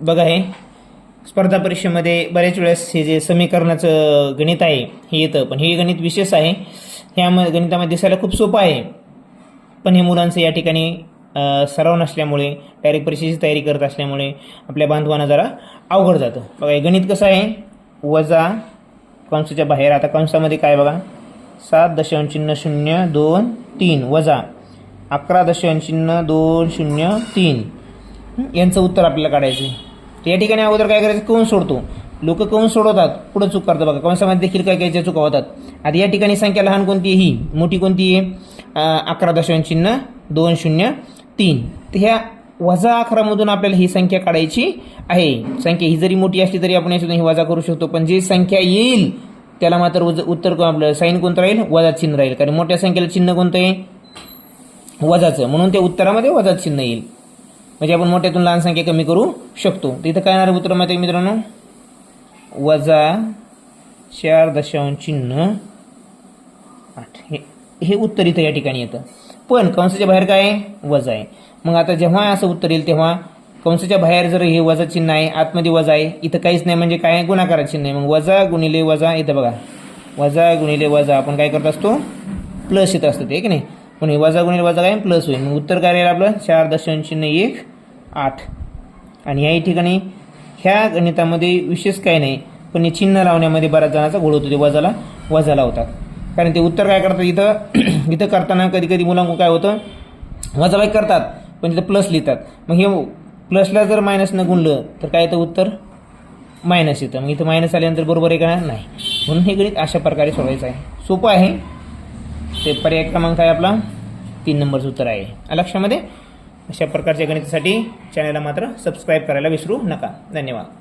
बघा हे स्पर्धा परीक्षेमध्ये बऱ्याच वेळेस हे जे समीकरणाचं गणित आहे हे येतं, पण हे गणित विशेष आहे. ह्या गणितामध्ये दिसायला खूप सोपं आहे, पण हे मुलांचं या ठिकाणी सराव नसल्यामुळे, डायरेक्ट परीक्षेची तयारी करत असल्यामुळे आपल्या बांधवांना जरा अवघड जातं. बघा हे गणित कसं आहे, वजा कंसाच्या बाहेर, आता कंसामध्ये काय बघा 7.002 वजा 11.203 यांचं उत्तर आपल्याला काढायचं आहे. तर या ठिकाणी अगोदर काय करायचं, कंस सोडतो. लोक कंस सोडवतात, पुढे चूक करतात. बघा कंसामध्ये देखील काय काय चुका होतात. आता या ठिकाणी संख्या लहान कोणती आहे, ही मोठी कोणती आहे, 11.203. तर ह्या वजा 11 आपल्याला ही संख्या काढायची आहे. संख्या ही जरी मोठी असली तरी आपण याच्यातून ही वजा करू शकतो, पण जी संख्या येईल त्याला मात्र उत्तर आपलं साईन कोणतं राहील, वजा चिन्ह राहील. कारण मोठ्या संख्येला चिन्ह कोणतं आहे, वजाचं, म्हणून ते उत्तरामध्ये वजा चिन्ह येईल. म्हणजे आपण मोठ्यातून लहान संख्या कमी करू शकतो. तर इथं काय येणार उत्तर माहिती आहे मित्रांनो, वजा 4.8 हे उत्तर इथं या ठिकाणी येतं. पण कंसाच्या बाहेर काय आहे, वजा आहे. मग आता जेव्हा असं उत्तर येईल तेव्हा कंसाच्या बाहेर जर हे वजा चिन्ह आहे, आतमध्ये वजा आहे, इथं काहीच नाही म्हणजे काय, गुणाकाराचं चिन्ह आहे. मग वजा गुणिले वजा, इथं बघा वजा गुणिले वजा आपण काय करत असतो, प्लस येत असतं ते की नाही. पण हे वजा गुणिले वजा काय, प्लस होईल. मग उत्तर काय राहील आपलं 4.18. आणि या ठिकाणी ह्या गणितामध्ये विशेष काय नाही, पण हे चिन्ह लावण्यामध्ये बऱ्याच जणांचा घोळ होतो, ते वजा लावतात. कारण ते उत्तर काय करतात इथं करताना कधी कधी मुलांना काय होतं, वजाबाई करतात पण तिथं प्लस लिहितात. मग हे प्लसला जर मायनसनं गुणलं तर काय येतं, उत्तर मायनस येतं. मग इथं मायनस आल्यानंतर बरोबर आहे का नाही. म्हणून हे गणित अशा प्रकारे सोडवायचं आहे. सोपं आहे ते. पर्याय क्रमांक आहे आपला 3 नंबरचं उत्तर आहे. लक्षामध्ये अशा प्रकारच्या गणितासाठी चॅनलला मात्र सबस्क्राईब करायला विसरू नका. धन्यवाद.